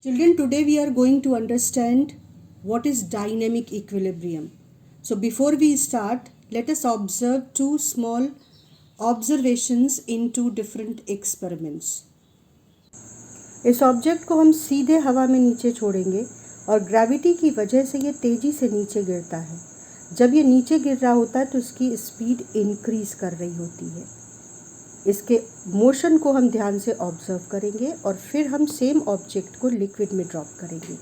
Children, today we are going to understand what is dynamic equilibrium. So before we start, let us observe two small observations in two different experiments. इस object को हम सीधे हवा में नीचे छोड़ेंगे और ग्रेविटी की वजह से ये तेज़ी से नीचे गिरता है। जब ये नीचे गिर रहा होता है तो इसकी स्पीड इंक्रीज कर रही होती है। इसके मोशन को हम ध्यान से ऑब्जर्व करेंगे और फिर हम सेम ऑब्जेक्ट को लिक्विड में ड्रॉप करेंगे।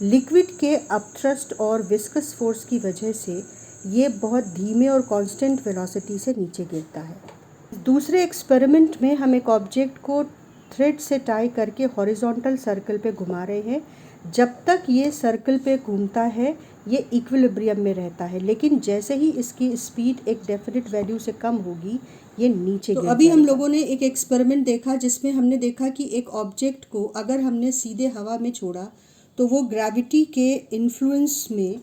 लिक्विड के अपथ्रस्ट और विस्कस फोर्स की वजह से ये बहुत धीमे और कांस्टेंट वेलोसिटी से नीचे गिरता है। दूसरे एक्सपेरिमेंट में हम एक ऑब्जेक्ट को थ्रेड से टाई करके हॉरिजॉन्टल सर्कल पे घुमा रहे हैं। जब तक ये सर्कल पे घूमता है ये इक्विलिब्रियम में रहता है, लेकिन जैसे ही इसकी स्पीड एक डेफिनेट वैल्यू से कम होगी ये नीचे गिर जाएगा। अभी हम लोगों ने एक एक्सपेरिमेंट देखा जिसमें हमने देखा कि एक ऑब्जेक्ट को अगर हमने सीधे हवा में छोड़ा तो वो ग्रेविटी के इन्फ्लुएंस में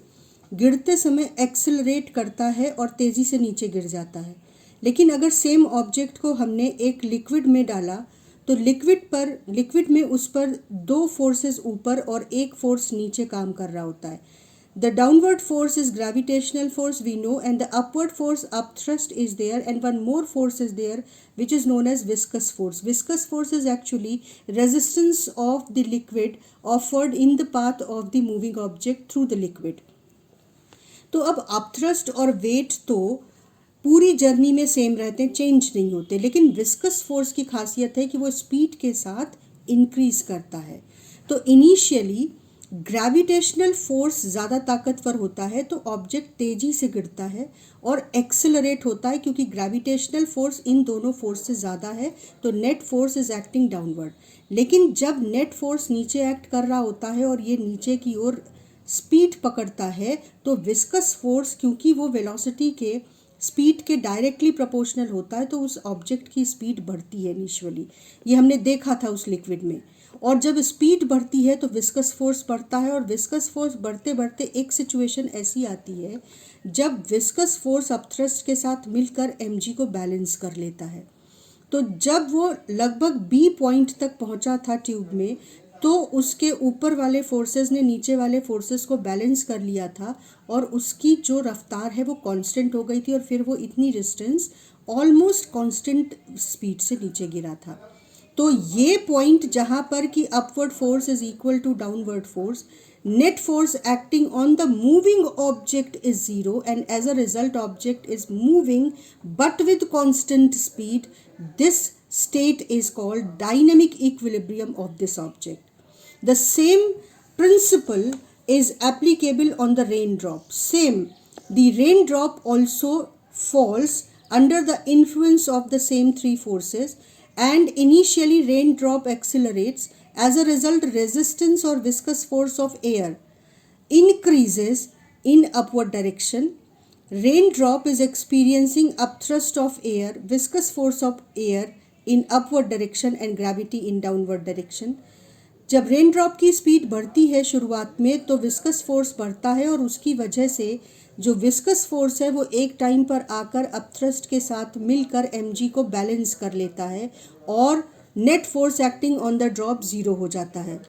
गिरते समय एक्सेलरेट करता है और तेज़ी से नीचे गिर जाता है। लेकिन अगर सेम ऑब्जेक्ट को हमने एक लिक्विड में डाला तो लिक्विड में उस पर दो फोर्सेस ऊपर और एक फोर्स नीचे काम कर रहा होता है। The downward force is gravitational force, we know, and the upward force, upthrust, is there, and one more force is there which is known as viscous force. Viscous force is actually resistance of the liquid offered in the path of the moving object through the liquid. तो अब upthrust और wait तो पूरी journey में same रहते हैं, change नहीं होते, लेकिन विस्कस फोर्स की खासियत है कि वो स्पीड के साथ इंक्रीज करता है। तो इनिशियली ग्रेविटेशनल फोर्स ज़्यादा ताकतवर होता है तो ऑब्जेक्ट तेज़ी से गिरता है और एक्सेलरेट होता है, क्योंकि ग्रेविटेशनल फोर्स इन दोनों फोर्स से ज़्यादा है तो net force is acting downward. लेकिन जब नेट फोर्स नीचे एक्ट कर रहा होता है और ये नीचे की ओर स्पीड पकड़ता है तो विस्कस फोर्स, क्योंकि वो वेलोसिटी के स्पीड के डायरेक्टली प्रोपोर्शनल होता है, तो उस ऑब्जेक्ट की स्पीड बढ़ती है इनिशियली। ये हमने देखा था उस लिक्विड में। और जब स्पीड बढ़ती है तो विस्कस फोर्स बढ़ता है और विस्कस फोर्स बढ़ते बढ़ते एक सिचुएशन ऐसी आती है जब विस्कस फोर्स अपथ्रस्ट के साथ मिलकर mg को बैलेंस कर लेता है। तो जब वो लगभग बी पॉइंट तक पहुंचा था ट्यूब में तो उसके ऊपर वाले फोर्सेस ने नीचे वाले फोर्सेस को बैलेंस कर लिया था और उसकी जो रफ्तार है वो कांस्टेंट हो गई थी और फिर वो इतनी डिस्टेंस ऑलमोस्ट कांस्टेंट स्पीड से नीचे गिरा था। तो ये पॉइंट जहाँ पर कि upward force is equal to downward force, net force acting on the moving object is zero and as a result object is moving but with constant speed, this state is called dynamic equilibrium of this object. The same principle is applicable on the raindrop. Same, the raindrop also falls under the influence of the same three forces, and initially raindrop accelerates. As a result, resistance or viscous force of air increases in upward direction. Raindrop is experiencing upthrust of air, viscous force of air in upward direction and gravity in downward direction. जब rain drop की speed बढ़ती है शुरुआत में तो viscous force बढ़ता है और उसकी वजह से जो विस्कस फोर्स है वो एक टाइम पर आकर अपथ्रस्ट के साथ मिलकर mg को बैलेंस कर लेता है और net force acting on the drop zero हो जाता है।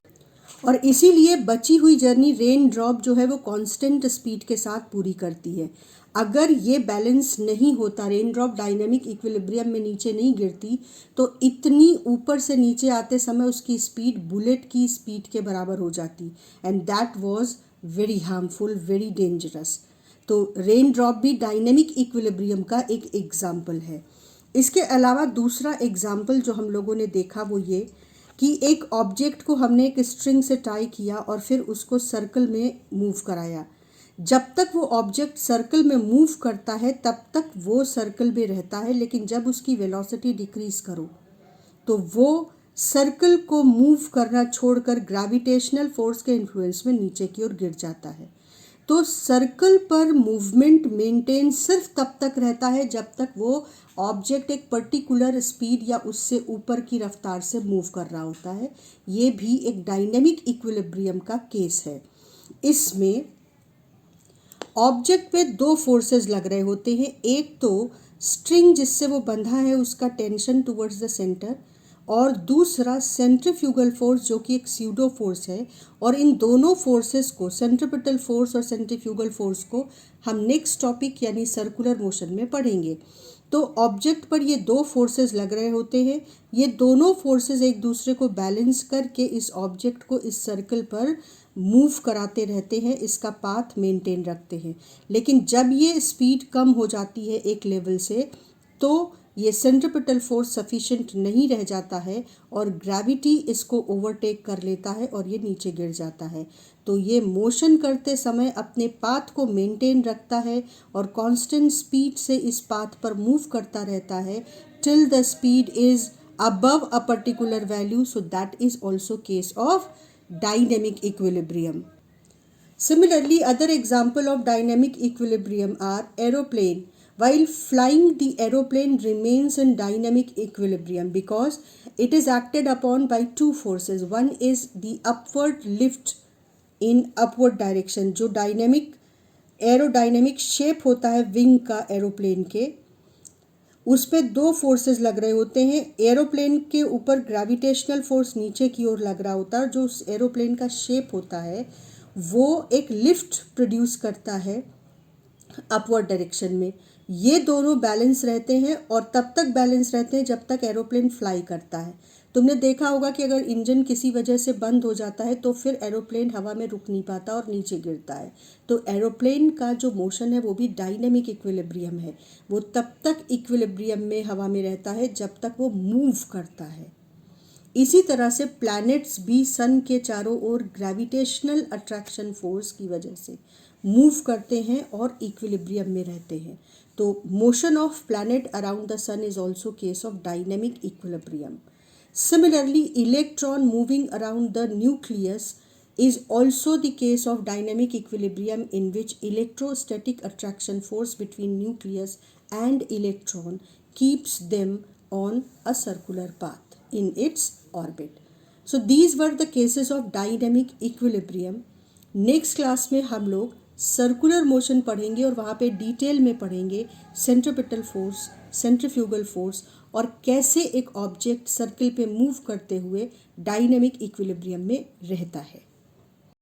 और इसीलिए बची हुई जर्नी रेन ड्रॉप जो है वो कांस्टेंट स्पीड के साथ पूरी करती है। अगर ये बैलेंस नहीं होता, रेन ड्रॉप डायनेमिक इक्विलिब्रियम में नीचे नहीं गिरती, तो इतनी ऊपर से नीचे आते समय उसकी स्पीड बुलेट की स्पीड के बराबर हो जाती and that was very harmful, very dangerous. तो रेन ड्रॉप भी डायनेमिक इक्विलिब्रियम का एक एग्जाम्पल है। इसके अलावा दूसरा एग्जाम्पल जो हम लोगों ने देखा वो ये कि एक ऑब्जेक्ट को हमने एक स्ट्रिंग से टाई किया और फिर उसको सर्कल में मूव कराया। जब तक वो ऑब्जेक्ट सर्कल में मूव करता है तब तक वो सर्कल में रहता है, लेकिन जब उसकी वेलोसिटी डिक्रीज करो तो वो सर्कल को मूव करना छोड़कर ग्रेविटेशनल फोर्स के इन्फ्लुएंस में नीचे की ओर गिर जाता है। तो सर्कल पर मूवमेंट मेंटेन सिर्फ तब तक रहता है जब तक वो ऑब्जेक्ट एक पर्टिकुलर स्पीड या उससे ऊपर की रफ्तार से मूव कर रहा होता है। ये भी एक डायनेमिक इक्विलिब्रियम का केस है। इसमें ऑब्जेक्ट पे दो फोर्सेस लग रहे होते हैं, एक तो स्ट्रिंग जिससे वो बंधा है उसका टेंशन टुवर्ड्स द सेंटर और दूसरा सेंट्रीफ्यूगल फोर्स जो कि एक स्यूडो फोर्स है। और इन दोनों फोर्सेस को, सेंट्रीपिटल फोर्स और सेंट्रीफ्यूगल फोर्स को, हम नेक्स्ट टॉपिक यानी सर्कुलर मोशन में पढ़ेंगे। तो ऑब्जेक्ट पर ये दो फोर्सेस लग रहे होते हैं। ये दोनों फोर्सेस एक दूसरे को बैलेंस करके इस ऑब्जेक्ट को इस सर्कल पर मूव कराते रहते हैं, इसका पाथ मेंटेन रखते हैं। लेकिन जब ये स्पीड कम हो जाती है एक लेवल से, तो ये सेंट्रीपिटल फोर्स सफिशिएंट नहीं रह जाता है और ग्रेविटी इसको ओवरटेक कर लेता है और ये नीचे गिर जाता है। तो ये मोशन करते समय अपने पाथ को मेंटेन रखता है और कांस्टेंट स्पीड से इस पाथ पर मूव करता रहता है till the speed is above a particular value. So that is also case of dynamic equilibrium. Similarly, other example of dynamic equilibrium are aeroplane. While flying, the aeroplane remains in dynamic equilibrium because it is acted upon by two forces. One is the upward lift in upward direction, जो dynamic aerodynamic shape होता है wing का aeroplane के, उस पे दो forces लग रहे होते हैं। एरोप्लेन के ऊपर ग्रेविटेशनल फोर्स नीचे की ओर लग रहा होता है, जो उस एरोप्लेन का शेप होता है वो एक लिफ्ट प्रोड्यूस करता है अपवर्ड डायरेक्शन में। ये दोनों बैलेंस रहते हैं और तब तक बैलेंस रहते हैं जब तक एरोप्लेन फ्लाई करता है। तुमने देखा होगा कि अगर इंजन किसी वजह से बंद हो जाता है तो फिर एरोप्लेन हवा में रुक नहीं पाता और नीचे गिरता है। तो एरोप्लेन का जो मोशन है वो भी डायनेमिक इक्विलिब्रियम है। वो तब तक इक्विलिब्रियम में हवा में रहता है जब तक वो मूव करता है। इसी तरह से प्लैनेट्स भी सन के चारों ओर ग्रेविटेशनल अट्रैक्शन फोर्स की वजह से मूव करते हैं और इक्विलिब्रियम में रहते हैं। तो motion of planet around the sun is also case of dynamic equilibrium. Similarly, electron moving around the nucleus is also the case of dynamic equilibrium, in which electrostatic attraction force between nucleus and electron keeps them on a circular path in its orbit. So these were the cases of dynamic equilibrium. Next class में हम लोग circular motion पढ़ेंगे और वहाँ पे detail में पढ़ेंगे centripetal force, centrifugal force और कैसे एक ऑब्जेक्ट सर्किल पे मूव करते हुए डायनेमिक इक्विलिब्रियम में रहता है।